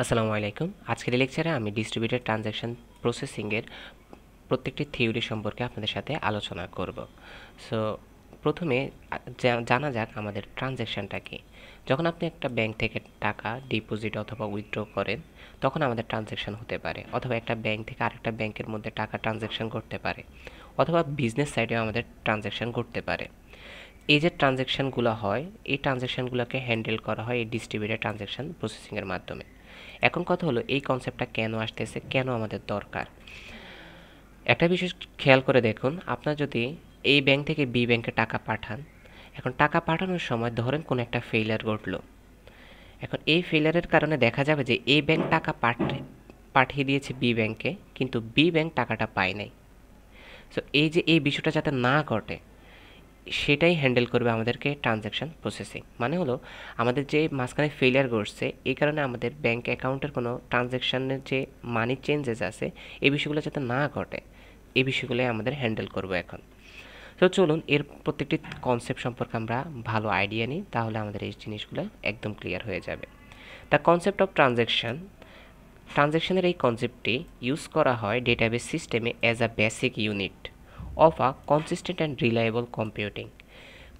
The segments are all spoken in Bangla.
আসসালামু আলাইকুম। আজকের এই লেকচারে আমি ডিস্ট্রিবিউটেড ট্রানজ্যাকশন প্রসেসিংয়ের প্রত্যেকটি থিওরি সম্পর্কে আপনাদের সাথে আলোচনা করব। সো প্রথমে জানা যাক আমাদের ট্রানজ্যাকশনটা কি। যখন আপনি একটা ব্যাংক থেকে টাকা ডিপোজিট অথবা উইথড্র করেন, তখন আমাদের ট্রানজ্যাকশন হতে পারে, অথবা একটা ব্যাংক থেকে আরেকটা ব্যাংকের মধ্যে টাকা ট্রানজ্যাকশন করতে পারে, অথবা বিজনেস সাইডেও আমাদের ট্রানজ্যাকশন করতে পারে। এই যে ট্রানজ্যাকশনগুলো হয়, এই ট্রানজ্যাকশনগুলোকে হ্যান্ডেল করা হয় এই ডিস্ট্রিবিউটেড ট্রানজ্যাকশন প্রসেসিংয়ের মাধ্যমে। এখন কথা হলো, এই কনসেপ্টটা কেন আসতেছে, কেন আমাদের দরকার। একটা বিষয় খেয়াল করে দেখুন, আপনার যদি এই ব্যাংক থেকে বি ব্যাংকে টাকা পাঠান, এখন টাকা পাঠানোর সময় ধরেন কোনো একটা ফেইলিয়ার ঘটলো। এখন এই ফেইলিয়ারের কারণে দেখা যাবে যে এই ব্যাংক টাকা পাঠিয়ে দিয়েছে বি ব্যাংকে, কিন্তু বি ব্যাংক টাকাটা পায় নাই। সো এই যে এই বিষয়টা যাতে না ঘটে, সেটাই হ্যান্ডেল করবে আমাদেরকে ট্রানজ্যাকশন প্রসেসিং। মানে হলো, আমাদের যে মাঝখানে ফেলিয়ার ঘটছে, এই কারণে আমাদের ব্যাংক অ্যাকাউন্টের কোনো ট্রানজ্যাকশানের যে মানি চেঞ্জেস আছে, এই বিষয়গুলো যাতে না ঘটে, এই বিষয়গুলোই আমাদের হ্যান্ডেল করবো এখন। তো চলুন এর প্রত্যেকটি কনসেপ্ট সম্পর্কে আমরা ভালো আইডিয়া নিই, তাহলে আমাদের এই জিনিসগুলো একদম ক্লিয়ার হয়ে যাবে। দ্য কনসেপ্ট অফ ট্রানজ্যাকশনের এই কনসেপ্টটি ইউজ করা হয় ডেটাবেস সিস্টেমে as a basic unit of a consistent and reliable computing.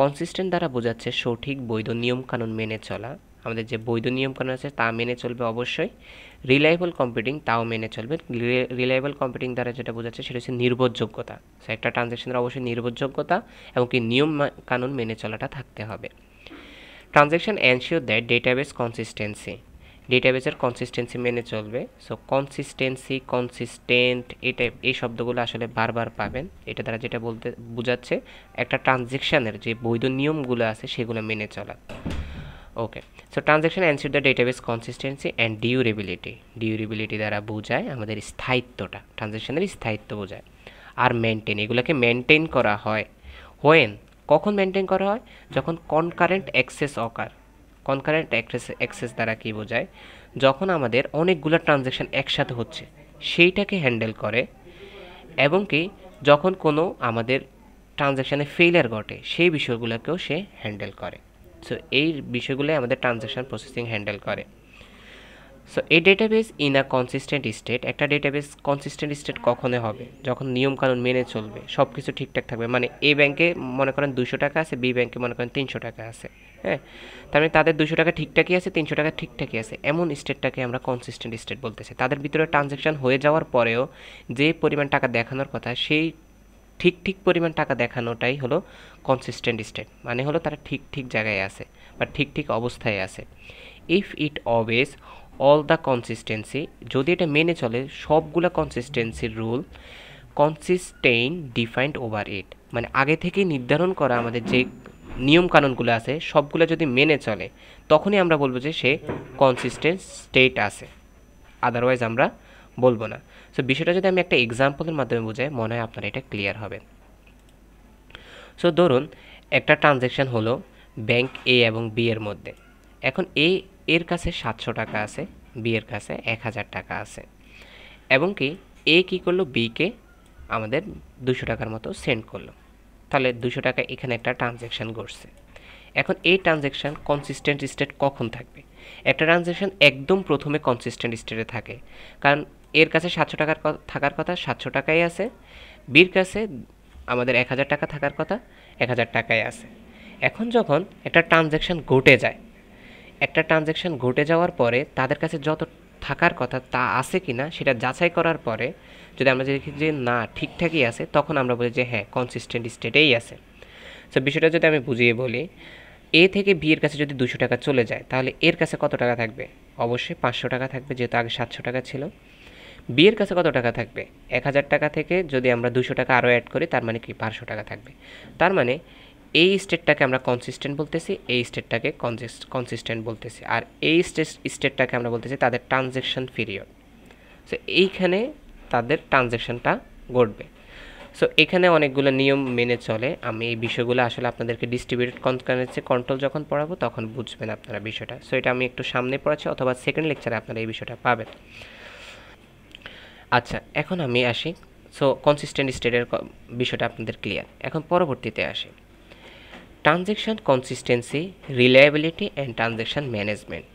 Consistent দ্বারা বোঝাচ্ছে সঠিক বৈধ নিয়মকানুন মেনে চলা। আমাদের যে বৈধ নিয়মকানুন আছে তা মেনে চলবে অবশ্যই। রিলায়েবল কম্পিউটিং, তাও মেনে চলবে। রিলায়েবল কম্পিউটিং দ্বারা যেটা বোঝাচ্ছে সেটা হচ্ছে নির্ভরযোগ্যতা। সো একটা ট্রানজ্যাকশনের অবশ্যই নির্ভরযোগ্যতা এবং কি নিয়ম কানুন মেনে চলাটা থাকতে হবে। Transaction ensure that database consistency, ডেটাবেসের কনসিস্টেন্সি মেনে চলবে। সো কনসিস্টেন্সি, কনসিস্টেন্ট, এই শব্দগুলো আসলে বারবার পাবেন। এটা দ্বারা যেটা বলতে বোঝাচ্ছে একটা ট্রানজ্যাকশানের যে বৈধ নিয়মগুলো আছে সেগুলো মেনে চলা। Okay, so transaction ensure the database consistency and durability, durability দ্বারা বোঝায় আমাদের স্থায়িত্বটা, ট্রানজ্যাকশনের স্থায়িত্ব বোঝায়। আর মেনটেন, এগুলোকে মেনটেন করা হয়। হোয়েন, কখন মেনটেন করা হয়? যখন কনকারেন্ট অ্যাক্সেস অকার। কনকারেন্ট অ্যাক্সেস দ্বারা কী বোঝায়? যখন আমাদের অনেকগুলো ট্রানজ্যাকশন একসাথে হচ্ছে, সেইটাকে হ্যান্ডেল করে। এবং কি যখন কোনো আমাদের ট্রানজ্যাকশানে ফেলিয়ার ঘটে, সেই বিষয়গুলোকেও সে হ্যান্ডেল করে। সো এই বিষয়গুলোই আমাদের ট্রানজ্যাকশন প্রসেসিং হ্যান্ডেল করে। সো এই database in a consistent state, একটা ডেটাবেস কনসিস্টেন্ট স্টেট কখনো হবে? যখন নিয়মকানুন মেনে চলবে, সব কিছু ঠিকঠাক থাকবে। মানে এ ব্যাংকে মনে করেন 200 টাকা আছে, বি ব্যাংকে মনে করেন 300 টাকা আছে। হ্যাঁ, তার মানে তাদের 200 টাকা ঠিকঠাকই আছে, 300 টাকা ঠিকঠাকই আছে, এমন স্টেটটাকে আমরা কনসিস্টেন্ট স্টেট বলতেছি। তাদের ভিতরে ট্রানজ্যাকশন হয়ে যাওয়ার পরেও যে পরিমাণ টাকা দেখানোর কথা, সেই ঠিক পরিমাণ টাকা দেখানোটাই হলো কনসিস্টেন্ট স্টেট। মানে হলো তারা ঠিক জায়গায় আছে বা ঠিক অবস্থায় আছে। If it obese all the consistency, যদি এটা মেনে চলে সবগুলো কনসিস্টেন্সির রুল, কনসিস্টেইন ডিফাইন্ড ওভার ইট, মানে আগে থেকেই নির্ধারণ করা আমাদের যে নিয়মকানুনগুলো আছে সবগুলো যদি মেনে চলে, তখনই আমরা বলবো যে সে কনসিস্টেন্ট স্টেট আছে, আদারওয়াইজ আমরা বলবো না। সো বিষয়টা যদি আমি একটা এক্সাম্পলের মাধ্যমে বোঝাই, মনে হয় আপনারা এটা ক্লিয়ার হবে। সো ধরুন একটা ট্রানজ্যাকশান হলো ব্যাংক এ এবং বি এর মধ্যে। এখন এর কাছে 700 টাকা আছে, বি এর কাছে 1000 টাকা আছে, এবং কি এ কী করলো, বিকে আমাদের 200 টাকার মতো সেন্ড করলো। তাহলে 200 টাকা এখানে একটা ট্রানজ্যাকশান ঘটছে। এখন এই ট্রানজ্যাকশান কনসিস্টেন্ট স্টেট কখন থাকবে? একটা ট্রানজ্যাকশান একদম প্রথমে কনসিস্টেন্ট স্টেটে থাকে, কারণ এর কাছে 700 টাকার থাকার কথা 700 টাকাই আছে, বির কাছে আমাদের 1000 টাকা থাকার কথা 1000 টাকাই আছে। এখন যখন একটা ট্রানজ্যাকশান ঘটে যাওয়ার পরে তাদের কাছে যত থাকার কথা তা আছে কি না সেটা যাচাই করার পরে যদি আমরা দেখি যে না ঠিকঠাকই আছে, তখন আমরা বলি যে হ্যাঁ কনসিস্টেন্ট স্টেটেই আছে। সো বিষয়টা যদি আমি বুঝিয়ে বলি, এ থেকে বি এর কাছে যদি 200 টাকা চলে যায়, তাহলে এর কাছে কত টাকা থাকবে? অবশ্যই 500 টাকা থাকবে, যেহেতু আগে 700 টাকা ছিল। বি এর কাছে কত টাকা থাকবে? 1000 টাকা থেকে যদি আমরা 200 টাকা আরও অ্যাড করি, তার মানে কি 500 টাকা থাকবে। তার মানে এই স্টেটটাকে আমরা কনসিস্টেন্ট বলতেছি, এই স্টেটটাকে কনসিস্টেন্ট বলতেছি, আর এই স্টেটটাকে আমরা বলতেছি তাদের ট্রানজ্যাকশন পিরিয়ড। সো এইখানে তাদের ট্রানজ্যাকশনটা ঘটবে। সো এখানে অনেকগুলো নিয়ম মেনে চলে। আমি এই বিষয়গুলো আসলে আপনাদেরকে ডিস্ট্রিবিউটেড কারেন্সি কন্ট্রোল যখন পড়াবো তখন বুঝবেন আপনারা বিষয়টা। সো এটা আমি একটু সামনে পড়াচ্ছি, অথবা সেকেন্ড লেকচারে আপনারা এই বিষয়টা পাবেন। আচ্ছা, এখন আমি আসি। সো কনসিস্টেন্ট স্টেটের বিষয়টা আপনাদের ক্লিয়ার। এখন পরবর্তীতে আসি transaction consistency, reliability and transaction management.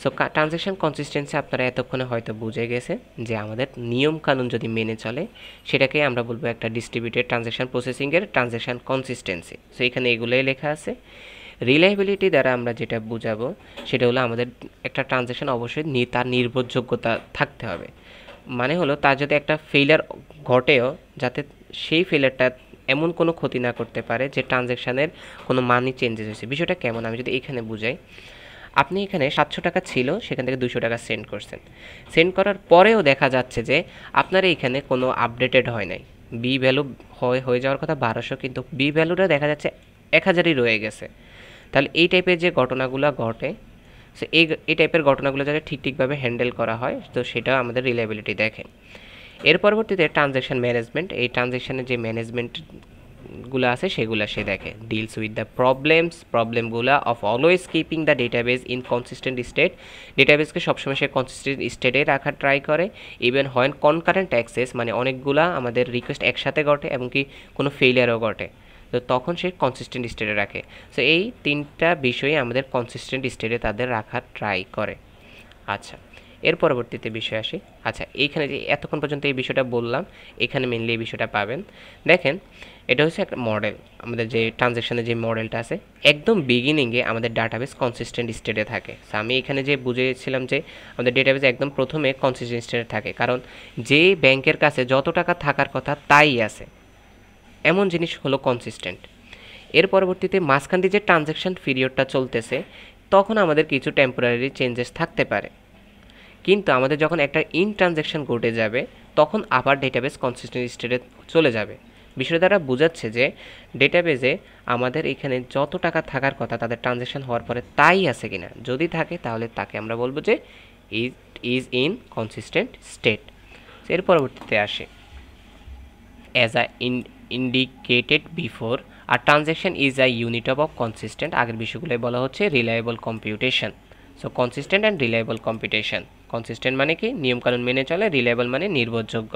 So transaction consistency আপনারা এতক্ষণে হয়তো বুঝে গেছে যে আমাদের নিয়ম কানুন যদি মেনে চলে সেটাকে আমরা বলবো একটা ডিস্ট্রিবিউটেড ট্রানজ্যাকশন প্রসেসিংয়ের ট্রানজ্যাকশন কনসিস্টেন্সি। সো এখানে এগুলোই লেখা আছে। রিলায়েবিলিটি দ্বারা আমরা যেটা বুঝাবো সেটা হলো আমাদের একটা ট্রানজ্যাকশন অবশ্যই তার নির্ভরযোগ্যতা থাকতে হবে। মানে হলো তার যদি একটা ফেইলিয়ার ঘটেও যাতে সেই ফেইলিয়ারটা এমন কোনো ক্ষতি না করতে পারে যে ট্রানজ্যাকশানের কোনো মানি চেঞ্জেস হয়েছে। বিষয়টা কেমন আমি যদি এখানে বুঝাই, আপনি এখানে 700 টাকা ছিল, সেখান থেকে 200 টাকা সেন্ড করছেন। সেন্ড করার পরেও দেখা যাচ্ছে যে আপনার এইখানে কোনো আপডেটেড হয় নাই। বি ভ্যালু হয়ে যাওয়ার কথা 1200, কিন্তু বি ভ্যালুটা দেখা যাচ্ছে 1000ই রয়ে গেছে। তাহলে এই টাইপের যে ঘটনাগুলো ঘটে, সো এই টাইপের ঘটনাগুলো যাতে ঠিকভাবে হ্যান্ডেল করা হয়, তো সেটা আমাদের রিলায়েবিলিটি দেখে। এর পরবর্তীতে ট্রানজ্যাকশন ম্যানেজমেন্ট, এই ট্রানজ্যাকশনের যে ম্যানেজমেন্টগুলো আছে সেগুলো সে দেখে। ডিলস উইথ দ্য প্রবলেমগুলো of always keeping the database in consistent state, ডেটাবেসকে সবসময় সে কনসিস্টেন্ট স্টেটে রাখার ট্রাই করে। ইভেন হোয়েন কনকারেন্ট অ্যাক্সেস, মানে অনেকগুলা আমাদের রিকোয়েস্ট একসাথে ঘটে এবং কি কোনো ফেইলিয়ারও ঘটে, তো তখন সে কনসিস্টেন্ট স্টেটে রাখে। সো এই তিনটা বিষয়ে আমাদের কনসিস্টেন্ট স্টেটে তাদের রাখার ট্রাই করে। আচ্ছা, এর পরবর্তীতে বিষয় আসি। আচ্ছা, এইখানে যে এতক্ষণ পর্যন্ত এই বিষয়টা বললাম, এখানে মেনলি এই বিষয়টা পাবেন। দেখেন, এটা হচ্ছে একটা মডেল, আমাদের যে ট্রানজ্যাকশনের যে মডেলটা আছে, একদম বিগিনিংয়ে আমাদের ডাটাবেস কনসিস্টেন্ট স্টেটে থাকে। সো আমি এখানে যে বুঝেছিলাম যে আমাদের ডেটাবেস একদম প্রথমে কনসিস্টেন্ট স্টেটে থাকে, কারণ যে ব্যাংকের কাছে যত টাকা থাকার কথা তাই আছে, এমন জিনিস হলো কনসিস্টেন্ট। এর পরবর্তীতে মাঝখান দিয়ে যে ট্রানজ্যাকশন পিরিয়ডটা চলতেছে, তখন আমাদের কিছু টেম্পোরারি চেঞ্জেস থাকতে পারে, কিন্তু আমাদের যখন একটা ইন ট্রানজ্যাকশন ঘটে যাবে তখন আবার ডেটাবেস কনসিস্টেন্ট স্টেটে চলে যাবে। বিষয় দ্বারা বোঝাচ্ছে যে ডেটাবেসে আমাদের এখানে যত টাকা থাকার কথা তাদের ট্রানজ্যাকশন হওয়ার পরে তাই আছে কিনা, যদি থাকে তাহলে তাকে আমরা বলবো যে it is in consistent state. এর পরবর্তীতে আসে, অ্যাজ আ ইন্ডিকেটেড বিফোর, আর transaction is a unit of consistent, আগের বিষয়গুলোই বলা হচ্ছে reliable computation. So consistent and reliable computation, consistent মানে কি নিয়মকানুন মেনে চলে, রিলায়েবল মানে নির্ভরযোগ্য।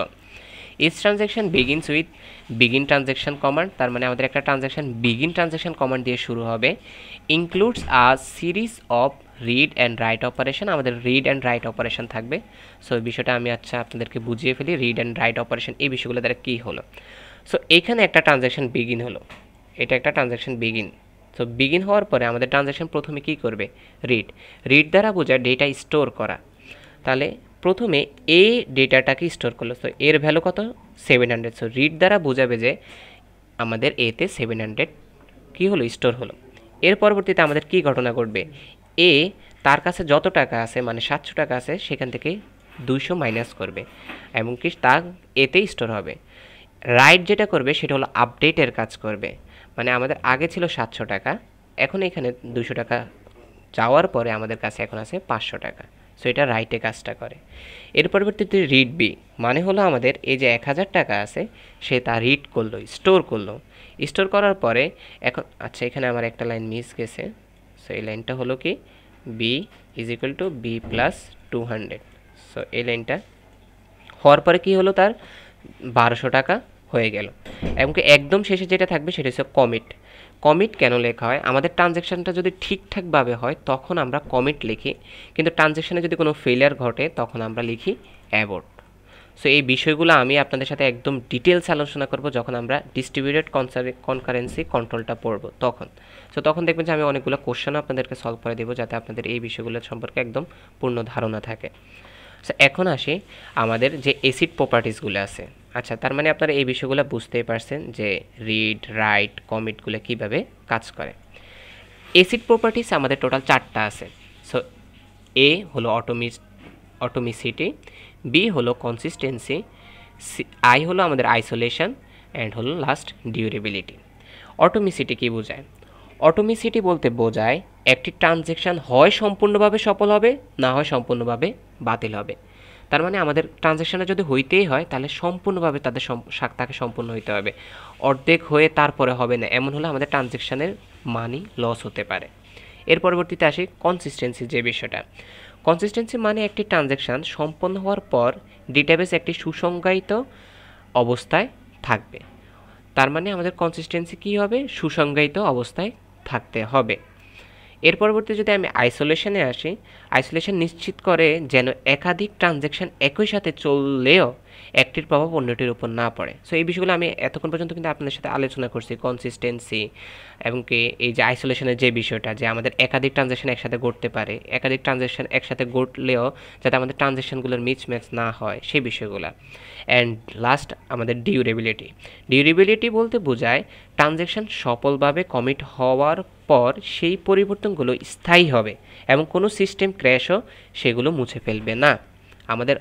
Each transaction begins with begin transaction command, তার মানে আমাদের একটা ট্রানজ্যাকশন বিগিন ট্রানজ্যাকশন কমান্ড দিয়ে শুরু হবে। Includes a series of read and right operation, আমাদের রিড অ্যান্ড রাইট অপারেশন থাকবে। সো এই বিষয়টা আমি আপনাদেরকে বুঝিয়ে ফেলি, রিড অ্যান্ড রাইট অপারেশন এই বিষয়গুলো দ্বারা কী হলো। সো এখানে একটা ট্রানজ্যাকশন বিগিন হলো, এটা একটা ট্রানজ্যাকশন বিগিন। সো বিগিন হওয়ার পরে আমাদের ট্রানজ্যাকশন প্রথমে কী করবে, রিড দ্বারা বোঝায় ডেটা স্টোর করা। তাহলে প্রথমে এ ডেটাটাকে স্টোর করলো, সো এর ভ্যালু কত, 700। সো রিড দ্বারা বোঝাবে যে আমাদের এতে 700 কী হলো, স্টোর হলো। এর পরবর্তীতে আমাদের কী ঘটনা ঘটবে, এ তার কাছে যত টাকা আছে, মানে 700 টাকা আছে, সেখান থেকে 200 মাইনাস করবে এবং কি তা এতে স্টোর হবে। রাইট যেটা করবে সেটা হলো আপডেটের কাজ করবে, মানে আমাদের আগে ছিল 700 টাকা, এখন এখানে 200 টাকা যাওয়ার পরে আমাদের কাছে এখন আছে 500 টাকা। সো এটা রাইটে কাজটা করে। এর পরবর্তীতে রিড বি, মানে হলো আমাদের এই যে 1000 টাকা আছে সে তা রিড করলো, স্টোর করলো। স্টোর করার পরে এখন, আচ্ছা এখানে আমার একটা লাইন মিস গেছে। সো এই লাইনটা হলো কি, b is equal to b plus 200। So এই লাইনটা হওয়ার পরে কি হলো, তার 1200 টাকা হয়ে গেল। এমনকি একদম শেষে যেটা থাকবে সেটা হচ্ছে কমিট। কমিট কেন লেখা হয়, আমাদের ট্রানজ্যাকশানটা যদি ঠিকঠাকভাবে হয় তখন আমরা কমিট লিখি, কিন্তু ট্রানজ্যাকশানে যদি কোনো ফেলিয়ার ঘটে তখন আমরা লিখি অ্যাবর্ট। সো এই বিষয়গুলো আমি আপনাদের সাথে একদম ডিটেলস আলোচনা করব যখন আমরা ডিস্ট্রিবিউটেড কনকারেন্সি কন্ট্রোলটা পড়ব তখন। সো তখন দেখবেন যে আমি অনেকগুলো কোশ্চেনও আপনাদেরকে সলভ করে দেবো যাতে আপনাদের এই বিষয়গুলো সম্পর্কে একদম পূর্ণ ধারণা থাকে। সো এখন আসি আমাদের যে এসিড প্রপার্টিসগুলো আছে। আচ্ছা, তার মানে আপনারা এই বিষয়গুলো বুঝতেই পারছেন যে রিড রাইট কমিটগুলো কীভাবে কাজ করে। এসিড প্রপার্টিস আমাদের টোটাল 4টা আছে। সো এ হলো অটোমিসিটি, বি হলো কনসিস্টেন্সি, আই হলো আমাদের আইসোলেশন, অ্যান্ড হলো লাস্ট ডিউরেবিলিটি। অটোমিসিটি কী বোঝায়, অটোমিসিটি বলতে বোঝায় একটি ট্রানজ্যাকশান হয় সম্পূর্ণভাবে সফল হবে, না হয় সম্পূর্ণভাবে বাতিল হবে। তার মানে আমাদের ট্রানজ্যাকশানটা যদি হইতেই হয় তাহলে সম্পূর্ণভাবে তাকে সম্পূর্ণ হইতে হবে, অর্ধেক হয়ে তারপরে হবে না, এমন হলে আমাদের ট্রানজ্যাকশানের মানি লস হতে পারে। এর পরবর্তীতে আসি কনসিস্টেন্সি যে বিষয়টা। কনসিস্টেন্সি মানে একটি ট্রানজ্যাকশান সম্পন্ন হওয়ার পর ডেটাবেস একটি সুসংজ্ঞায়িত অবস্থায় থাকবে। তার মানে আমাদের কনসিস্টেন্সি কী হবে, সুসংজ্ঞায়িত অবস্থায় থাকতে হবে। এর পরবর্তী যদি আমি আইসোলেশনে আসি, আইসোলেশন নিশ্চিত করে যেন একাধিক ট্রানজ্যাকশন একই সাথে চললেও একটির প্রভাব অন্যটির উপর না পড়ে। সো এই বিষয়গুলো আমি এতক্ষণ পর্যন্ত কিন্তু আপনাদের সাথে আলোচনা করছি, কনসিস্টেন্সি এবং কি এই যে আইসোলেশনের যে বিষয়টা, যে আমাদের একাধিক ট্রানজ্যাকশন একসাথে ঘটতে পারে, একাধিক ট্রানজ্যাকশন একসাথে ঘটলেও যাতে আমাদের ট্রানজ্যাকশনগুলোর মিসম্যাচ না হয় সেই বিষয়গুলো। অ্যান্ড লাস্ট আমাদের ডিউরেবিলিটি। ডিউরেবিলিটি বলতে বোঝায় ট্রানজ্যাকশন সফলভাবে কমিট হওয়ার পর সেই পরিবর্তনগুলো স্থায়ী হবে এবং কোনো সিস্টেম ক্র্যাশও সেগুলো মুছে ফেলবে না। আমাদের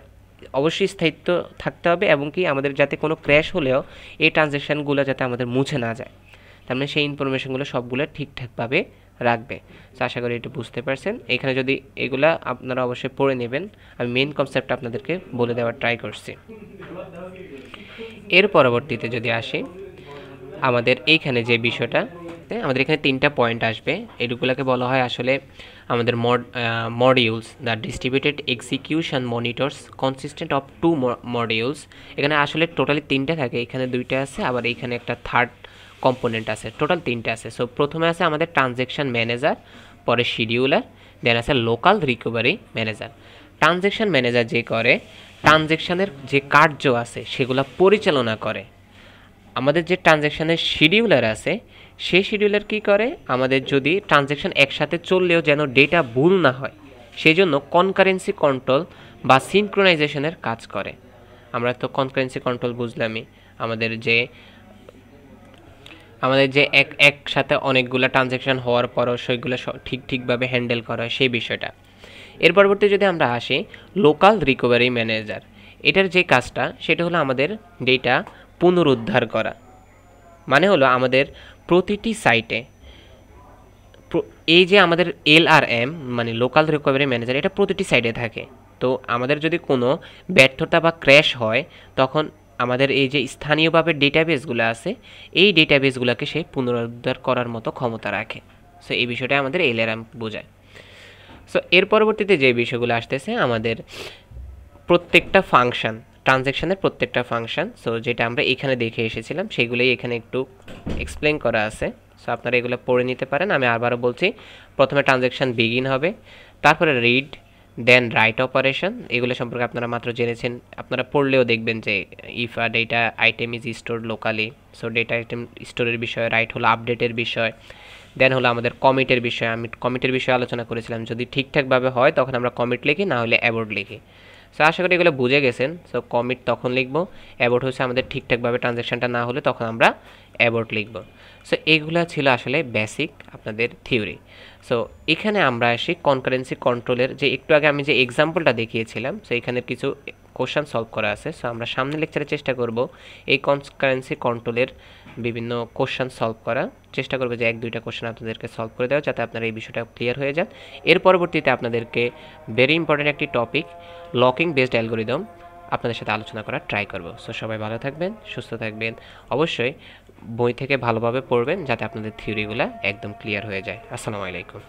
অবশ্যই স্থায়িত্ব থাকতে হবে এবং কি আমাদের যাতে কোনো ক্র্যাশ হলেও এই ট্রানজ্যাকশানগুলো যাতে আমাদের মুছে না যায়, তার মানে সেই ইনফরমেশনগুলো সবগুলো ঠিকঠাকভাবে রাখবে। তো আশা করি এটা বুঝতে পারছেন। এখানে যদি এগুলা আপনারা অবশ্যই পড়ে নেবেন, আমি মেন কনসেপ্টটা আপনাদেরকে বলে দেওয়ার ট্রাই করছি। এর পরবর্তীতে যদি আসি আমাদের এইখানে যে বিষয়টা, আমাদের এখানে 3টা পয়েন্ট আসবে। এগুলোকে বলা হয় আসলে আমাদের modules, the distributed execution monitors consistent of 2 modules. এখানে আসলে টোটালি 3টা থাকে, এখানে 2টা আছে, আবার এইখানে একটা থার্ড কম্পোনেন্ট আছে, টোটাল 3টা আছে। সো প্রথমে আছে আমাদের ট্রানজ্যাকশন ম্যানেজার, পরে শিডিউলার, দেন আছে local recovery manager. Transaction manager যে করে ট্রানজ্যাকশনের যে কার্য আছে সেগুলো পরিচালনা করে। আমাদের যে ট্রানজ্যাকশনের শিডিউলার আছে সেই শিডিউলার কি করে, আমাদের যদি ট্রানজ্যাকশন একসাথে চললেও যেন ডেটা ভুল না হয় সেই জন্য কনকারেন্সি কন্ট্রোল বা সিনক্রোনাইজেশনের কাজ করে। আমরা তো কনকারেন্সি কন্ট্রোল বুঝলামই, আমাদের যে একসাথে অনেকগুলো ট্রানজ্যাকশন হওয়ার পরও সেগুলো ঠিকভাবে হ্যান্ডেল করা হয় সেই বিষয়টা। এর পরবর্তী যদি আমরা আসি লোকাল রিকভারি ম্যানেজার, এটার যে কাজটা সেটা হলো আমাদের ডেটা পুনরুদ্ধার করা। মানে হলো আমাদের প্রতিটি সাইটে এই যে আমাদের LRM মানে লোকাল রিকভারি ম্যানেজার, এটা প্রতিটি সাইটে থাকে। তো আমাদের যদি কোনো ব্যর্থতা বা ক্র্যাশ হয় তখন আমাদের এই যে স্থানীয়ভাবে ডেটাবেসগুলো আছে এই ডেটাবেসগুলোকে সে পুনরুদ্ধার করার মতো ক্ষমতা রাখে। সো এই বিষয়টা আমাদের LRM বোঝায়। সো এর পরবর্তীতে যে বিষয়গুলো আসতেছে আমাদের প্রত্যেকটা ফাংশন, ট্রানজ্যাকশনের প্রত্যেকটা ফাংশন, সো যেটা আমরা এখানে দেখে এসেছিলাম সেগুলোই এখানে একটু এক্সপ্লেন করা আছে। সো আপনারা এগুলো পড়ে নিতে পারেন। আমি আবারও বলছি, প্রথমে ট্রানজ্যাকশন বিগিন হবে, তারপরে রিড, দেন রাইট অপারেশন। এগুলো সম্পর্কে আপনারা মাত্র জেনেছেন, আপনারা পড়লেও দেখবেন যে if a data item is store locally, so data item স্টোরের বিষয়, রাইট হলো আপডেটের বিষয়, দেন হলো আমাদের কমিটের বিষয়। আমি কমিটের বিষয়ে আলোচনা করেছিলাম, যদি ঠিকঠাকভাবে হয় তখন আমরা কমিট লিখি, না হলে অ্যাবোর্ট লিখি। সো আশা করি এগুলো বুঝে গেছেন। সো কমিট তখন লিখবো, অ্যাবোর্ট হচ্ছে আমাদের ঠিকঠাকভাবে ট্রানজ্যাকশনটা না হলে তখন আমরা অ্যাবোর্ট লিখবো। সো এগুলো ছিল আসলে বেসিক আপনাদের থিওরি। সো এখানে আমরা আসি কনকারেন্সি কন্ট্রোলের, যে একটু আগে আমি যে এক্সাম্পলটা দেখিয়েছিলাম, সো এখানে কিছু কোশ্চেন সলভ করা আছে। সো আমরা সামনে লেকচারে চেষ্টা করব এই কনকারেন্সি কন্ট্রোলের বিভিন্ন কোশ্চেন সলভ করার চেষ্টা করবো, যে 1-2টা কোশ্চেন আপনাদেরকে সলভ করে দেওয়া যাতে আপনারা এই বিষয়টা ক্লিয়ার হয়ে যান। এর পরবর্তীতে আপনাদেরকে ভেরি ইম্পর্টেন্ট একটি টপিক লকিং বেসড অ্যালগরিদম আপনাদের সাথে আলোচনা করার ট্রাই করব। সো সবাই ভালো থাকবেন, সুস্থ থাকবেন, অবশ্যই বই থেকে ভালোভাবে পড়বেন যাতে আপনাদের থিওরিগুলো একদম ক্লিয়ার হয়ে যায়। আসসালামু আলাইকুম।